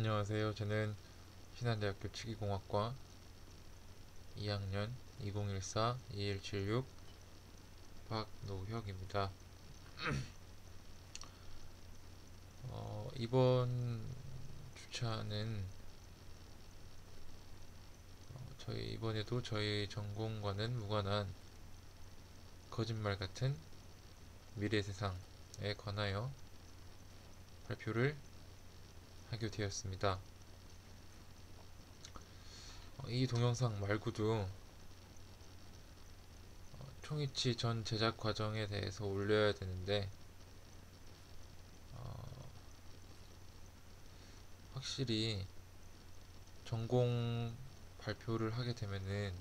안녕하세요. 저는 신한대학교 치기공학과 2학년 2014-2176 박노혁입니다. 이번 주차는 이번에도 저희 전공과는 무관한 거짓말 같은 미래 세상에 관하여 발표를 하게 되었습니다. 이 동영상 말고도 총이치 전 제작 과정에 대해서 올려야 되는데 어, 확실히 전공 발표를 하게 되면은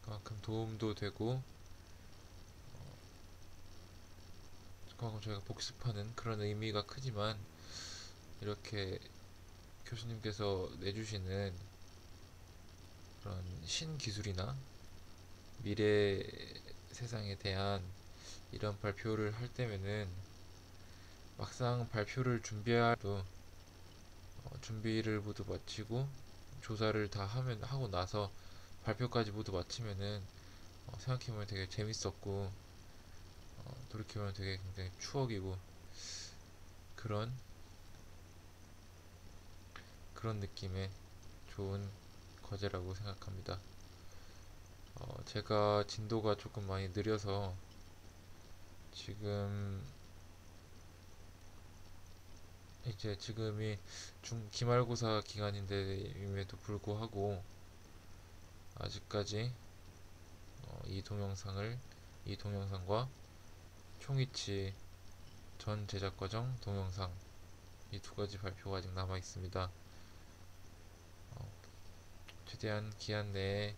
그만큼 도움도 되고 그만큼 저희가 복습하는 그런 의미가 크지만 이렇게 교수님께서 내주시는 그런 신기술이나 미래 세상에 대한 이런 발표를 할 때면은 막상 발표를 준비해도 준비를 모두 마치고 조사를 다 하고 나서 발표까지 모두 마치면은 생각해보면 되게 재밌었고 돌이켜보면 되게 굉장히 추억이고 그런 그런 느낌의 좋은 과제라고 생각합니다. 제가 진도가 조금 많이 느려서 지금 이제 지금이 기말고사 기간인데임에도 불구하고 아직까지 이 동영상과 총이치 전 제작 과정 동영상 이 두 가지 발표가 아직 남아 있습니다. 최대한 기한 내에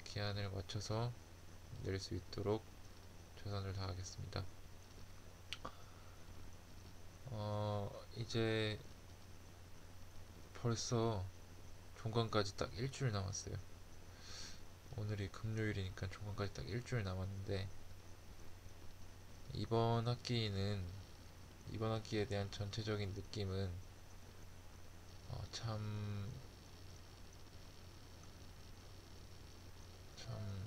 기한을 맞춰서 낼 수 있도록 최선을 다하겠습니다. 이제 벌써 종강까지 딱 일주일 남았어요. 오늘이 금요일이니까 종강까지 딱 일주일 남았는데 이번 학기는 이번 학기에 대한 전체적인 느낌은 참, 참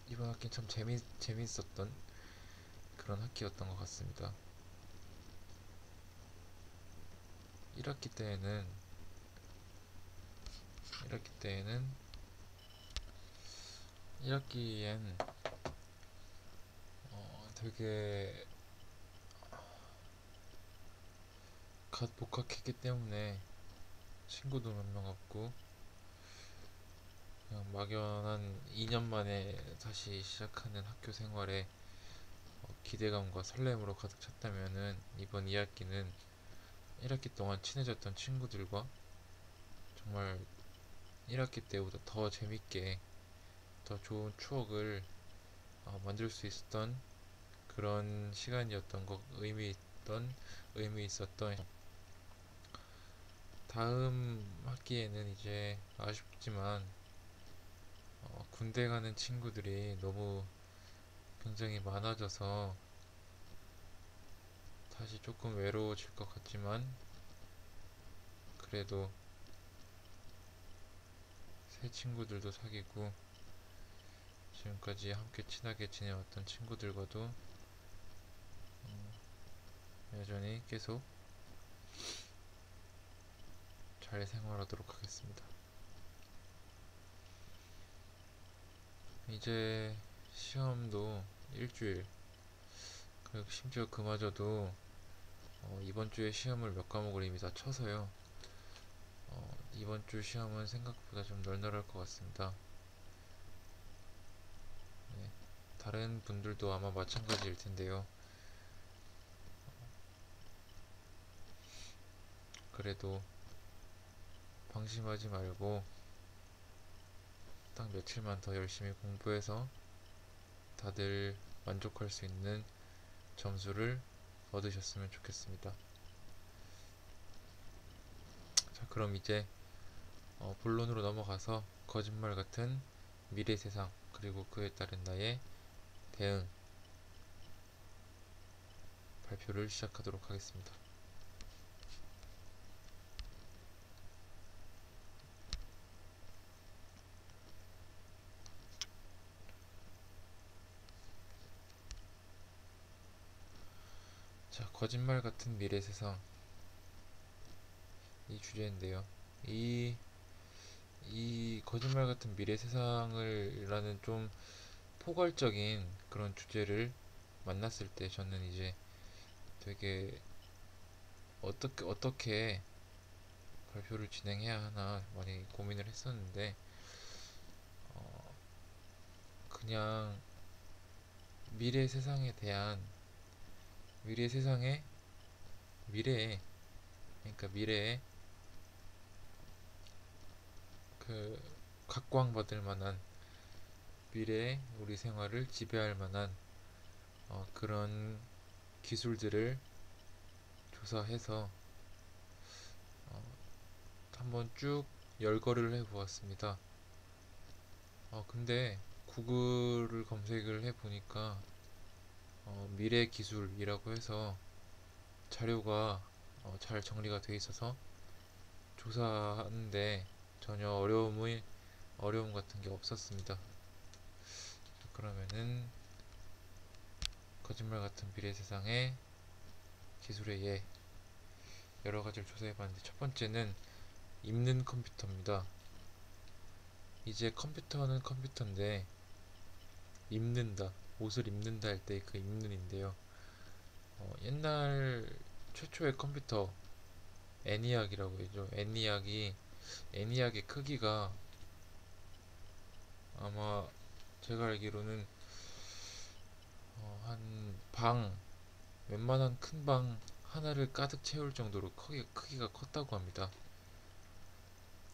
이번 학기는 참 재밌었던 그런 학기였던 것 같습니다. 1학기 때에는 1학기 때에는 1학기엔 되게 갓 복학했기 때문에 친구도 몇 명 없고 그냥 막연한 2년 만에 다시 시작하는 학교 생활에 기대감과 설렘으로 가득 찼다면은 이번 2학기는 1학기 동안 친해졌던 친구들과 정말 1학기 때보다 더 재밌게 더 좋은 추억을 만들 수 있었던 그런 시간이었던 것 의미 있었던 다음 학기에는 이제 아쉽지만 군대 가는 친구들이 너무 굉장히 많아져서 다시 조금 외로워질 것 같지만 그래도 새 친구들도 사귀고 지금까지 함께 친하게 지내왔던 친구들과도 여전히 계속 잘 생활하도록 하겠습니다. 이제 시험도 일주일, 그리고 심지어 그마저도 이번 주에 시험을 몇 과목을 이미 다 쳐서요. 이번 주 시험은 생각보다 좀 널널할 것 같습니다. 네, 다른 분들도 아마 마찬가지일 텐데요. 그래도 방심하지 말고 딱 며칠만 더 열심히 공부해서 다들 만족할 수 있는 점수를 얻으셨으면 좋겠습니다. 자, 그럼 이제 본론으로 넘어가서 거짓말 같은 미래 세상 그리고 그에 따른 나의 대응 발표를 시작하도록 하겠습니다. 자, 거짓말 같은 미래 세상 이 주제인데요. 이, 이 거짓말 같은 미래 세상을 라는 좀 포괄적인 그런 주제를 만났을 때 저는 이제 되게 어떻게 발표를 진행해야 하나 많이 고민을 했었는데, 어, 그냥 미래 세상에 대한 미래 세상의 미래에 그러니까 미래에 그 각광받을 만한 미래에 우리 생활을 지배할 만한 그런 기술들을 조사해서 어, 한번 쭉 열거를 해보았습니다. 근데 구글을 검색을 해보니까 미래 기술이라고 해서 자료가 잘 정리가 돼 있어서 조사하는데 전혀 어려움 같은 게 없었습니다. 그러면은 거짓말 같은 미래 세상의 기술의 예 여러 가지를 조사해봤는데 첫 번째는 입는 컴퓨터입니다. 이제 컴퓨터는 컴퓨터인데 입는다 옷을 입는다 할 때 그 입는인데요. 옛날 최초의 컴퓨터 애니악이라고 해죠. 애니악의 크기가 아마 제가 알기로는 한 방 웬만한 큰 방 하나를 가득 채울 정도로 크기가 컸다고 합니다.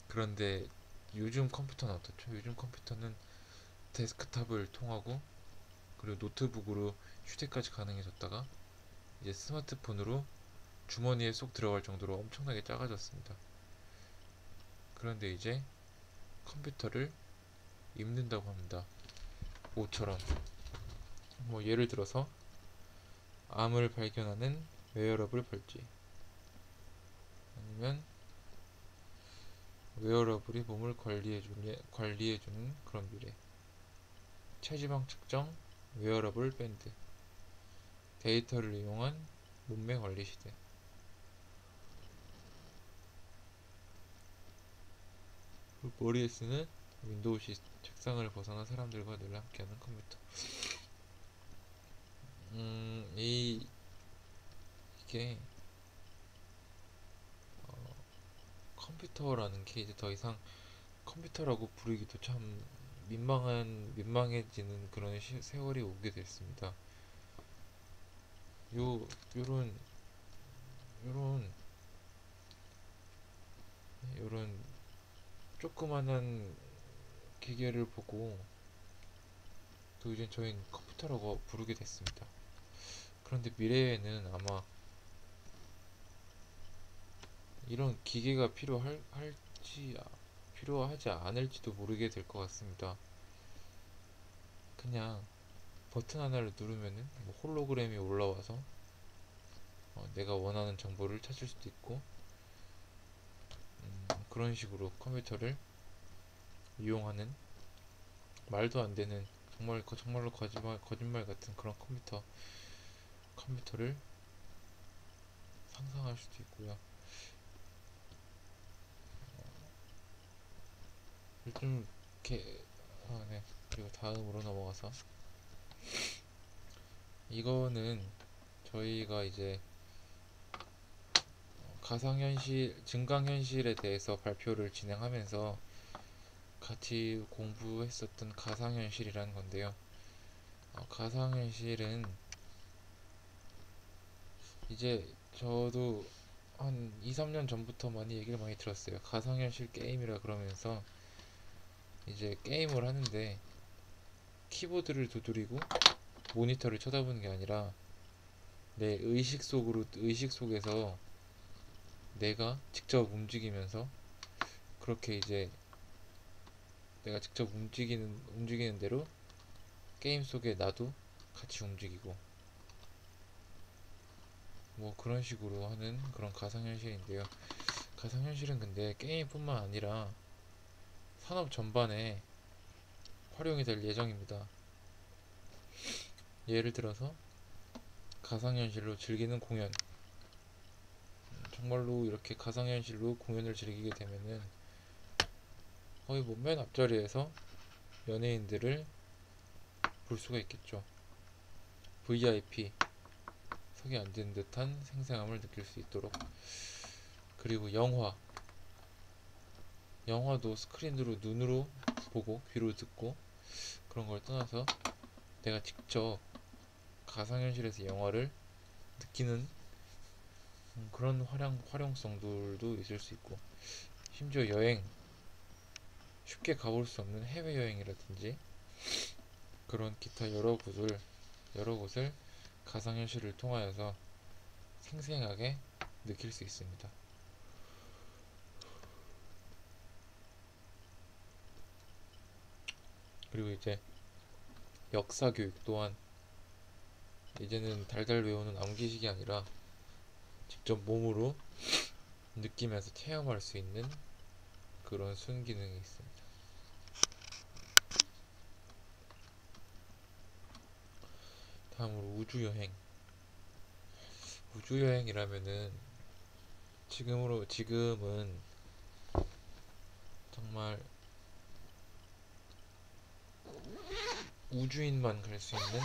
그런데 요즘 컴퓨터는 어떻죠? 요즘 컴퓨터는 데스크탑을 통하고 그리고 노트북으로 휴대까지 가능해졌다가 이제 스마트폰으로 주머니에 쏙 들어갈 정도로 엄청나게 작아졌습니다. 그런데 이제 컴퓨터를 입는다고 합니다. 옷처럼. 뭐 예를 들어서 암을 발견하는 웨어러블 팔찌, 아니면 웨어러블이 몸을 관리해주는 그런 미래, 체지방 측정 웨어러블 밴드, 데이터를 이용한 몸매 관리 시대. 머리에 쓰는 윈도우 책상을 벗어나 사람들과 늘 함께하는 컴퓨터. 음, 이, 이게 어, 컴퓨터라는 게 이제 더 이상 컴퓨터라고 부르기도 참 민망해지는 그런 세월이 오게 됐습니다. 요 요런 요런 요런 조그만한 기계를 보고 또 이제 저희는 컴퓨터라고 부르게 됐습니다. 그런데 미래에는 아마 이런 기계가 필요하지 않을지도 모르게 될 것 같습니다. 그냥 버튼 하나를 누르면은 뭐 홀로그램이 올라와서 내가 원하는 정보를 찾을 수도 있고, 그런 식으로 컴퓨터를 이용하는 말도 안 되는 정말로 거짓말 같은 그런 컴퓨터를 상상할 수도 있고요. 요즘 이렇게 네. 그리고 다음으로 넘어가서 이거는 저희가 이제 증강현실에 대해서 발표를 진행하면서 같이 공부했었던 가상현실이라는 건데요. 가상현실은 이제 저도 한 2, 3년 전부터 많이 얘기를 많이 들었어요. 가상현실 게임이라 그러면서 이제 게임을 하는데 키보드를 두드리고 모니터를 쳐다보는 게 아니라 내 의식 속에서 내가 직접 움직이면서 그렇게 이제 내가 직접 움직이는 대로 게임 속에 나도 같이 움직이고 뭐 그런 식으로 하는 그런 가상현실인데요. 가상현실은 근데 게임뿐만 아니라 산업 전반에 활용이 될 예정입니다. 예를 들어서 가상현실로 즐기는 공연. 정말로 이렇게 가상현실로 공연을 즐기게 되면은 거의 뭐 맨 앞자리에서 연예인들을 볼 수가 있겠죠. VIP 석이 앉은 듯한 생생함을 느낄 수 있도록. 그리고 영화도 스크린으로 눈으로 보고 귀로 듣고 그런 걸 떠나서 내가 직접 가상현실에서 영화를 느끼는 그런 활용성들도 있을 수 있고, 심지어 여행, 쉽게 가볼 수 없는 해외여행이라든지 그런 기타 여러 곳을 가상현실을 통하여서 생생하게 느낄 수 있습니다. 그리고 이제 역사 교육 또한 이제는 달달 외우는 암기식이 아니라 직접 몸으로 느끼면서 체험할 수 있는 그런 순기능이 있습니다. 다음으로 우주여행. 우주여행이라면은 지금은 정말 우주인만 갈 수 있는,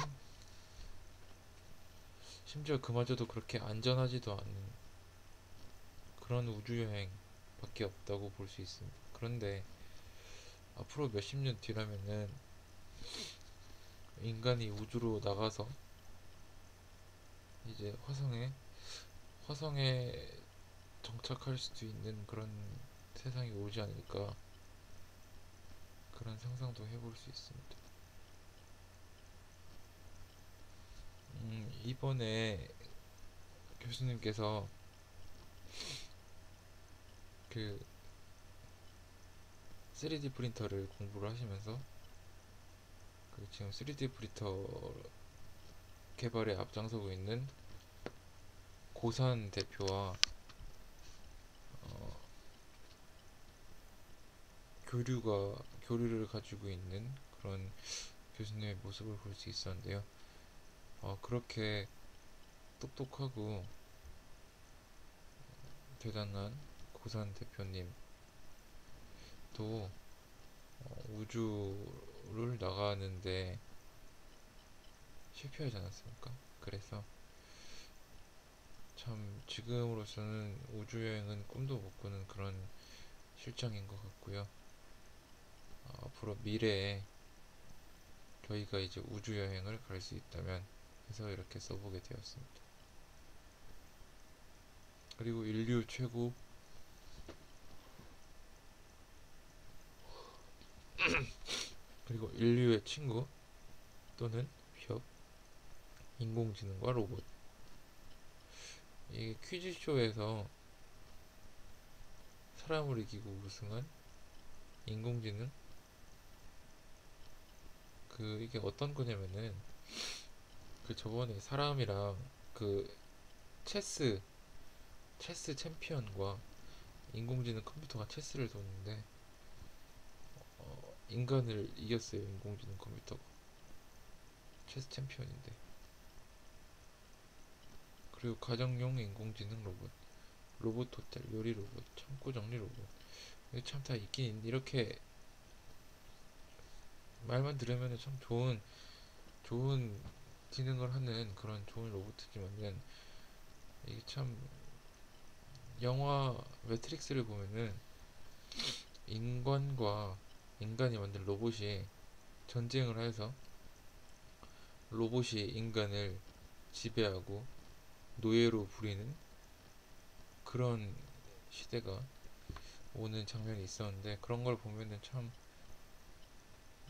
심지어 그마저도 그렇게 안전하지도 않은 그런 우주여행밖에 없다고 볼 수 있습니다. 그런데 앞으로 몇십 년 뒤라면은 인간이 우주로 나가서 이제 화성에 정착할 수도 있는 그런 세상이 오지 않을까, 그런 상상도 해볼 수 있습니다. 이번에 교수님께서 그 3D 프린터를 공부를 하시면서 지금 3D 프린터 개발에 앞장서고 있는 고산 대표와 어, 교류를 가지고 있는 그런 교수님의 모습을 볼 수 있었는데요. 그렇게 똑똑하고 대단한 고산 대표님도 우주를 나가는데 실패하지 않았습니까? 그래서 참 지금으로서는 우주여행은 꿈도 못 꾸는 그런 실정인 것 같고요. 앞으로 미래에 저희가 이제 우주여행을 갈 수 있다면 해서 이렇게 써보게 되었습니다. 그리고 그리고 인류의 친구 또는 위협, 인공지능과 로봇. 이게 퀴즈쇼에서 사람을 이기고 우승한 인공지능. 이게 어떤 거냐면은 저번에 사람이랑 그 체스 챔피언과 인공지능 컴퓨터가 체스를 뒀는데 인간을 이겼어요. 인공지능 컴퓨터가 체스 챔피언인데. 그리고 가정용 인공지능 로봇 호텔 요리 로봇, 창고 정리 로봇. 이게 참 다 있긴 이렇게 말만 들으면 참 좋은 기능을 하는 그런 좋은 로봇이지만은, 이게 참 영화 매트릭스를 보면은 인간과 인간이 만든 로봇이 전쟁을 해서 로봇이 인간을 지배하고 노예로 부리는 그런 시대가 오는 장면이 있었는데, 그런 걸 보면은 참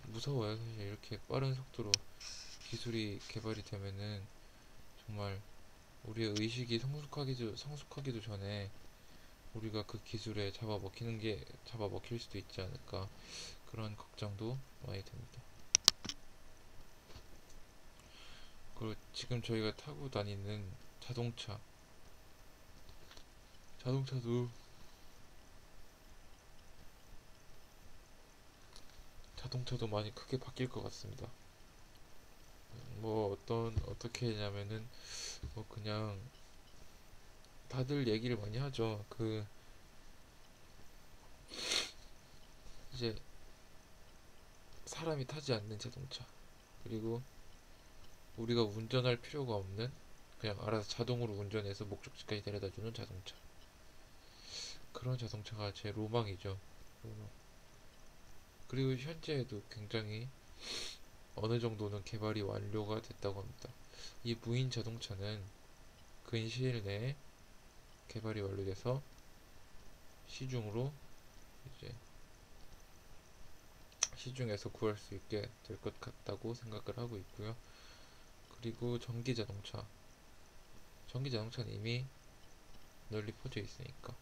무서워요. 사실 이렇게 빠른 속도로 기술이 개발이 되면은 정말 우리의 의식이 성숙하기도 전에 우리가 그 기술에 잡아먹힐 수도 있지 않을까, 그런 걱정도 많이 됩니다. 그리고 지금 저희가 타고 다니는 자동차도 많이 크게 바뀔 것 같습니다. 뭐 어떻게 했냐면은 뭐 그냥 다들 얘기를 많이 하죠. 그 이제 사람이 타지 않는 자동차, 그리고 우리가 운전할 필요가 없는, 그냥 알아서 자동으로 운전해서 목적지까지 데려다주는 자동차. 그런 자동차가 제 로망이죠. 로망. 그리고 현재에도 굉장히 어느 정도는 개발이 완료가 됐다고 합니다. 이 무인 자동차는 근시일 내에 개발이 완료돼서 시중으로 이제 시중에서 구할 수 있게 될 것 같다고 생각을 하고 있고요. 그리고 전기 자동차. 전기 자동차는 이미 널리 퍼져 있으니까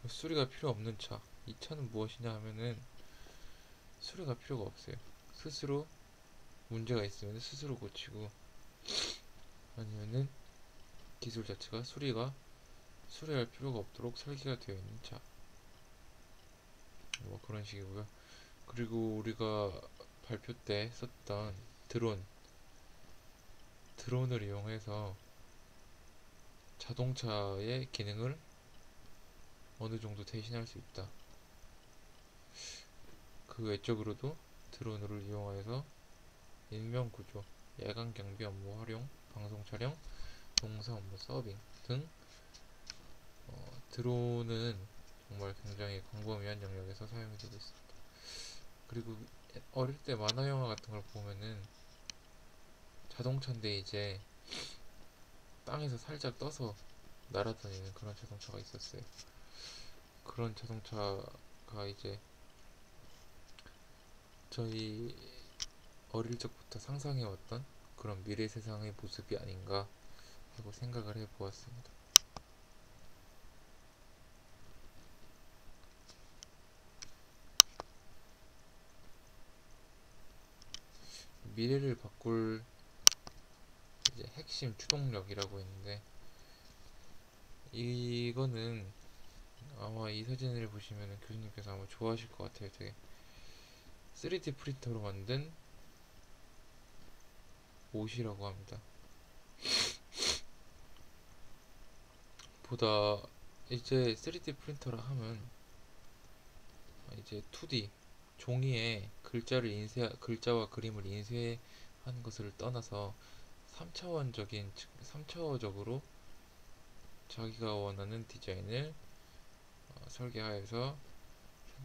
수리가 필요 없는 차. 이 차는 무엇이냐 하면은 수리가 필요가 없어요. 스스로 문제가 있으면 스스로 고치고, 아니면은 기술 자체가 수리할 필요가 없도록 설계가 되어 있는 차. 뭐 그런 식이고요. 그리고 우리가 발표 때 썼던 드론, 드론을 이용해서 자동차의 기능을 어느 정도 대신할 수 있다. 그 외적으로도 드론을 이용해서 인명 구조, 야간 경비 업무 활용, 방송 촬영, 동사 업무 서빙 등 드론은 정말 굉장히 광범위한 영역에서 사용이 되고 있습니다. 그리고 어릴 때 만화 영화 같은 걸 보면은 자동차인데 이제 땅에서 살짝 떠서 날아다니는 그런 자동차가 있었어요. 그런 자동차가 이제 저희 어릴 적부터 상상해왔던 그런 미래 세상의 모습이 아닌가 하고 생각을 해보았습니다. 미래를 바꿀 이제 핵심 추동력이라고 했는데, 이거는 아마 이 사진을 보시면 교수님께서 아마 좋아하실 것 같아요. 되게 3D 프린터로 만든 옷이라고 합니다. 보다 이제 3D 프린터라 하면 이제 2D 종이에 글자와 그림을 인쇄하는 것을 떠나서 3차원적으로 자기가 원하는 디자인을 설계하여서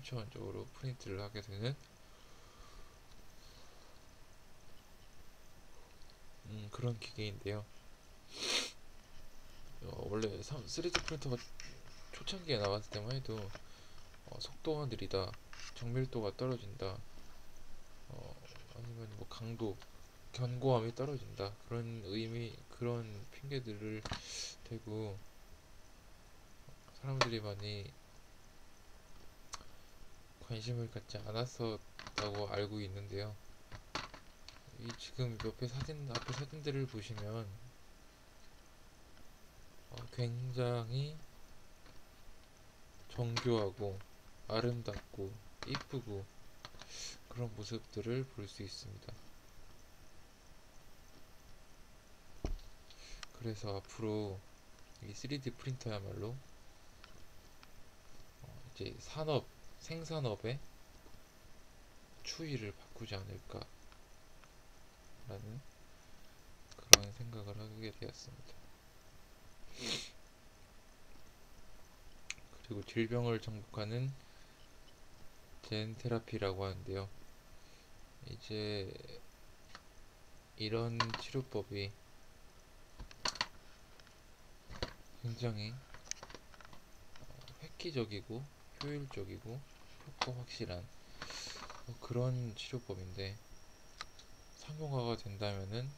3차원적으로 프린트를 하게 되는 그런 기계인데요. 원래 3D 프린터가 초창기에 나왔을 때만 해도 속도가 느리다, 정밀도가 떨어진다, 아니면 뭐 강도, 견고함이 떨어진다, 그런 핑계들을 대고 사람들이 많이 관심을 갖지 않았었다고 알고 있는데요. 이 지금 앞에 사진들을 보시면 굉장히 정교하고 아름답고 이쁘고 그런 모습들을 볼 수 있습니다. 그래서 앞으로 이 3D 프린터야말로 이제 생산업의 추이를 바꾸지 않을까라는 그런 생각을 하게 되었습니다. 그리고 질병을 정복하는 젠 테라피라고 하는데요. 이제 이런 치료법이 굉장히 획기적이고 효율적이고 효과 확실한 그런 치료법인데, 상용화가 된다면은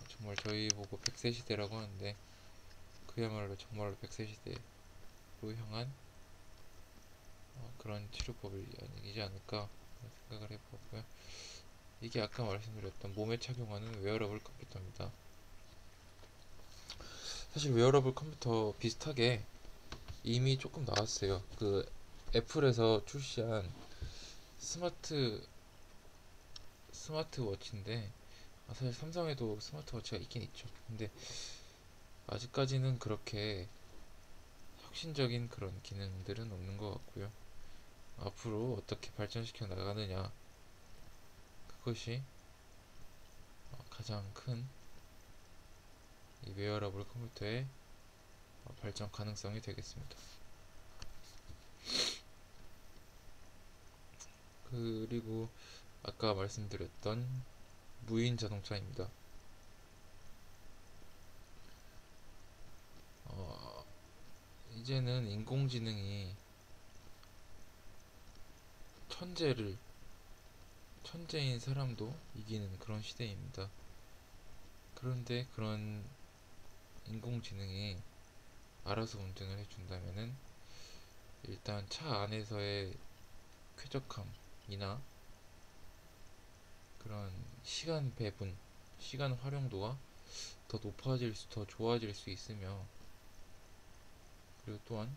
정말 저희 보고 100세 시대라고 하는데 그야말로 정말로 100세 시대로 향한 그런 치료법이지 않을까 생각을 해보고요. 이게 아까 말씀드렸던 몸에 착용하는 웨어러블 컴퓨터입니다. 사실 웨어러블 컴퓨터 비슷하게 이미 조금 나왔어요. 애플에서 출시한 스마트워치인데, 사실 삼성에도 스마트워치가 있긴 있죠. 근데 아직까지는 그렇게 혁신적인 그런 기능들은 없는 것 같고요. 앞으로 어떻게 발전시켜 나가느냐, 그것이 가장 큰 이 웨어러블 컴퓨터의 발전 가능성이 되겠습니다. 그리고 아까 말씀드렸던 무인 자동차입니다. 이제는 인공지능이 천재인 사람도 이기는 그런 시대입니다. 그런데 그런 인공지능이 알아서 운전을 해준다면은 일단 차 안에서의 쾌적함이나 그런 시간 배분, 시간 활용도가 더 좋아질 수 있으며, 그리고 또한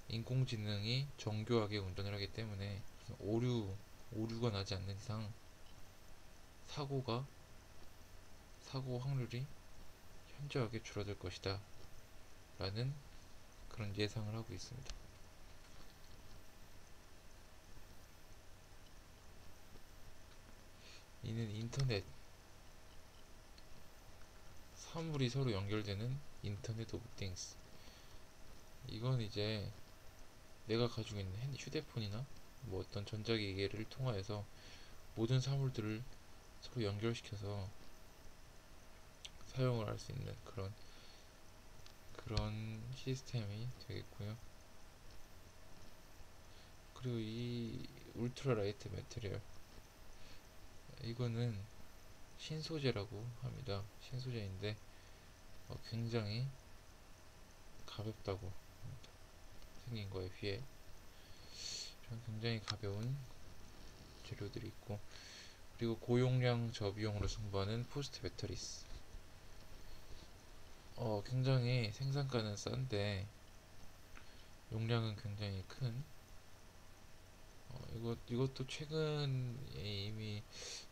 인공지능이 정교하게 운전을 하기 때문에 오류가 나지 않는 이상 사고가 사고 확률이 현저하게 줄어들 것이다 라는 그런 예상을 하고 있습니다. 이는 인터넷, 사물이 서로 연결되는 인터넷 오브 띵스, 이건 이제 내가 가지고 있는 휴대폰이나 뭐 어떤 전자기기를 통하여서 모든 사물들을 서로 연결시켜서 사용을 할 수 있는 그런 시스템이 되겠고요. 그리고 이 울트라 라이트 매트리얼, 이거는 신소재라고 합니다. 신소재인데 굉장히 가볍다고 합니다. 생긴 거에 비해 굉장히 가벼운 재료들이 있고, 그리고 고용량 저비용으로 승부하는 포스트 배터리스, 굉장히 생산가는 싼데 용량은 굉장히 큰, 이것도 최근에 이미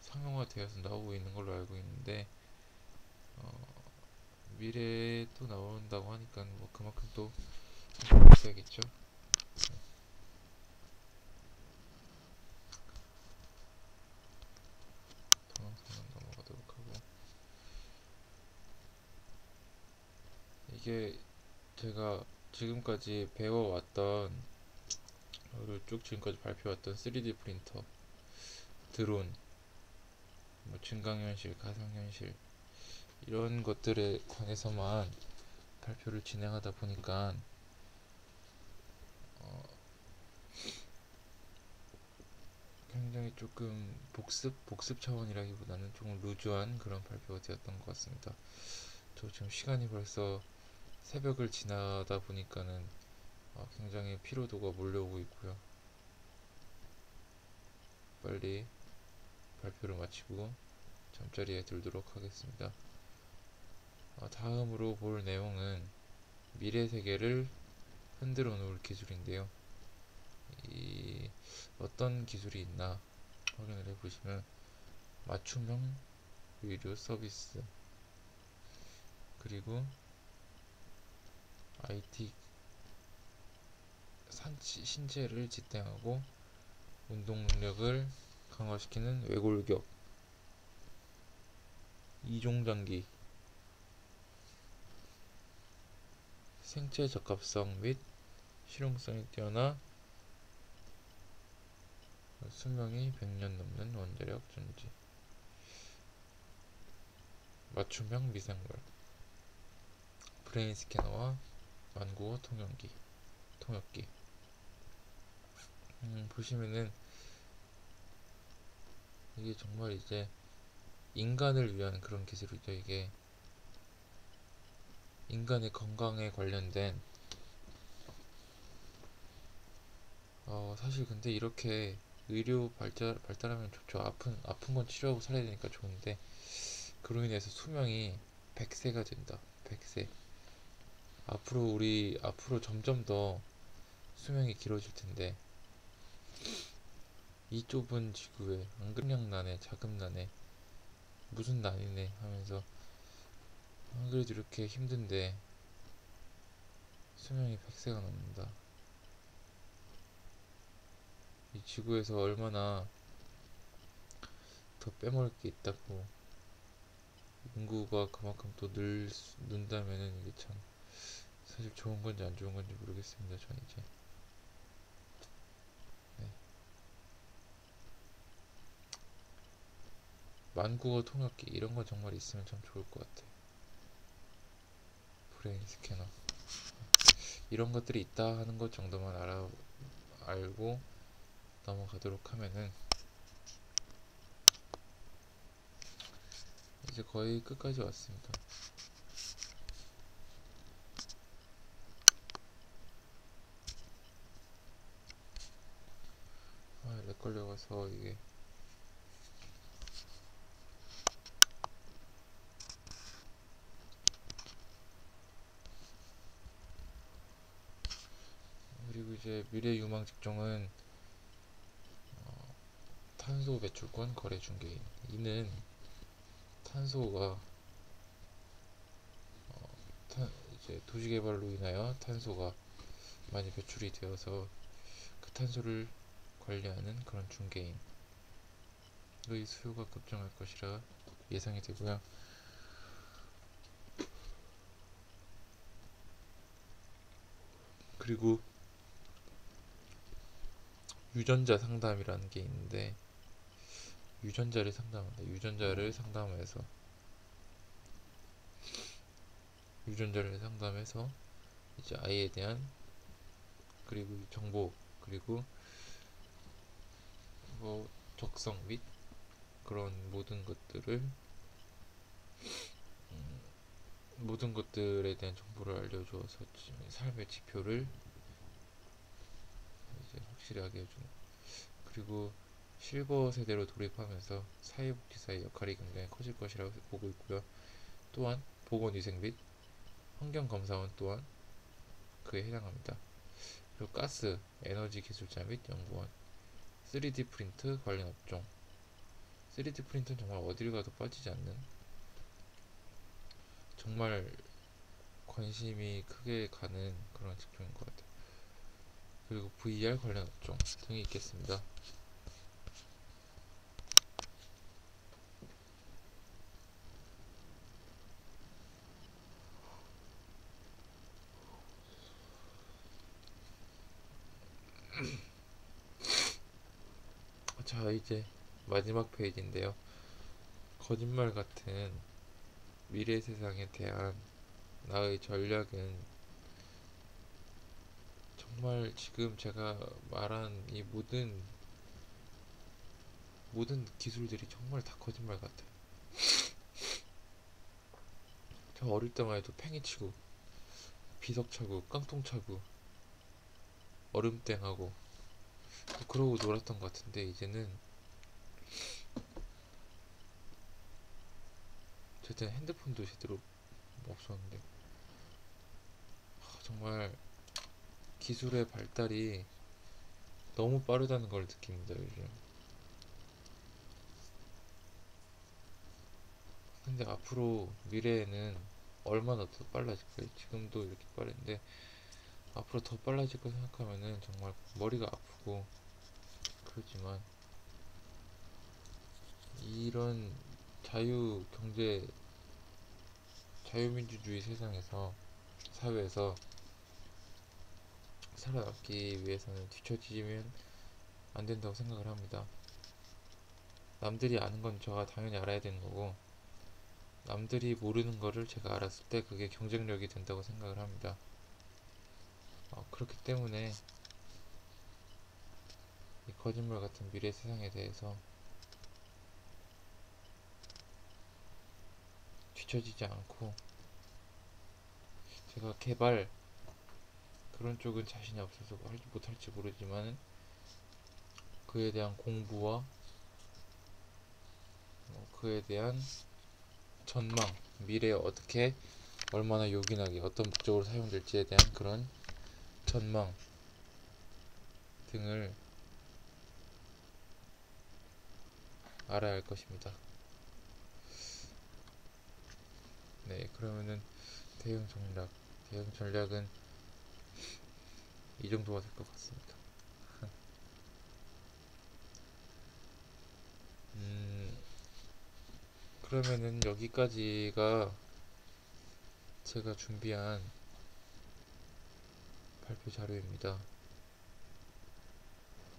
상용화되어서 나오고 있는 걸로 알고 있는데, 미래에 또 나온다고 하니까 뭐 그만큼 또 비싸겠죠. 다음 상황 넘어가도록 하고, 이게 제가 지금까지 배워왔던, 쭉 지금까지 발표했던 3D 프린터, 드론, 뭐 증강현실, 가상현실, 이런 것들에 관해서만 발표를 진행하다 보니까 굉장히 조금 복습 차원이라기보다는 조금 루즈한 그런 발표가 되었던 것 같습니다. 저 지금 시간이 벌써 새벽을 지나다 보니까는 굉장히 피로도가 몰려오고 있고요. 빨리 발표를 마치고 잠자리에 들도록 하겠습니다. 다음으로 볼 내용은 미래 세계를 흔들어 놓을 기술인데요. 이 어떤 기술이 있나 확인을 해보시면, 맞춤형 의료 서비스, 그리고 IT 신체를 지탱하고 운동 능력을 강화시키는 외골격, 이종장기, 생체 적합성 및 실용성이 뛰어나 수명이 100년 넘는 원자력 전지, 맞춤형 미생물, 브레인 스캐너와 만국어 통역기. 보시면은 이게 정말 이제 인간을 위한 그런 기술이죠. 이게 인간의 건강에 관련된, 사실 근데 이렇게 의료 발달하면 좋죠. 아픈 건 치료하고 살아야 되니까 좋은데, 그로 인해서 수명이 100세가 된다. 100세. 앞으로 점점 더 수명이 길어질 텐데, 이 좁은 지구에 안 그냥 나네 자금 나네 무슨 난이네 하면서 안 그래도 이렇게 힘든데 수명이 100세가 넘는다. 이 지구에서 얼마나 더 빼먹을 게 있다고 인구가 그만큼 또 는다면은 이게 참 사실 좋은 건지 안 좋은 건지 모르겠습니다. 전 이제 네. 만국어 통역기 이런 거 정말 있으면 참 좋을 것 같아. 브레인 스캐너 이런 것들이 있다 하는 것 정도만 알고 넘어가도록 하면은 이제 거의 끝까지 왔습니다. 렉 걸려가서 이게 그리고 이제 미래 유망 직종은 탄소 배출권 거래 중개인. 이는 탄소가 이제 도시 개발로 인하여 탄소가 많이 배출이 되어서 그 탄소를 관리하는 그런 중개인의 수요가 급증할 것이라 예상이 되고요. 그리고 유전자 상담이라는 게 있는데 유전자를 상담한다. 유전자를 상담해서 이제 아이에 대한 그리고 정보 그리고 뭐 적성 및 그런 모든 것들에 대한 정보를 알려주어서 삶의 지표를 이제 확실하게 해주는. 그리고 실버 세대로 돌입하면서 사회복지사의 역할이 굉장히 커질 것이라고 보고 있고요. 또한 보건위생 및 환경검사원 또한 그에 해당합니다. 그리고 가스, 에너지 기술자 및 연구원, 3D 프린트 관련 업종. 3D 프린트는 정말 어딜 가도 빠지지 않는 정말 관심이 크게 가는 그런 직종인 것 같아요. 그리고 VR 관련 업종 등이 있겠습니다. 자, 이제 마지막 페이지인데요. 거짓말 같은 미래 세상에 대한 나의 전략은 정말 지금 제가 말한 이 모든 기술들이 정말 다 거짓말 같아요. 저 어릴 때만 해도 팽이치고 비석차고 깡통차고 얼음땡하고 그러고 놀았던 것 같은데 이제는 제 때는 핸드폰도 제대로 없었는데 정말 기술의 발달이 너무 빠르다는 걸 느낍니다 요즘. 근데 앞으로 미래에는 얼마나 더 빨라질까요? 지금도 이렇게 빠른데 앞으로 더 빨라질 거 생각하면은 정말 머리가 아프고 그렇지만 이런 자유 경제 자유민주주의 세상에서 사회에서 살아남기 위해서는 뒤처지면 안 된다고 생각을 합니다. 남들이 아는 건 제가 당연히 알아야 되는 거고 남들이 모르는 거를 제가 알았을 때 그게 경쟁력이 된다고 생각을 합니다. 그렇기 때문에 이 거짓말 같은 미래 세상에 대해서 뒤처지지 않고 제가 개발 그런 쪽은 자신이 없어서 할지 못할지 모르지만 그에 대한 공부와 그에 대한 전망, 미래에 어떻게 얼마나 요긴하게 어떤 목적으로 사용될지에 대한 그런 전망 등을 알아야 할 것입니다. 네, 그러면은 대응 전략, 대응 전략은 이 정도가 될 것 같습니다. 음, 그러면은 여기까지가 제가 준비한 발표 자료입니다.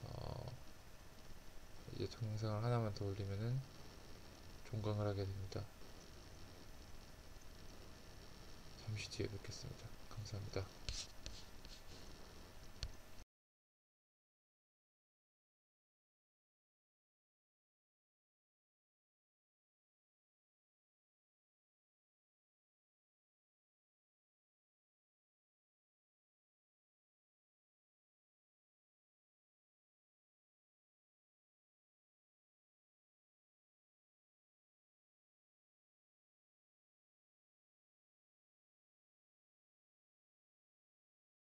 어, 이제 동영상을 하나만 더 올리면은 종강을 하게 됩니다. 잠시 뒤에 뵙겠습니다. 감사합니다.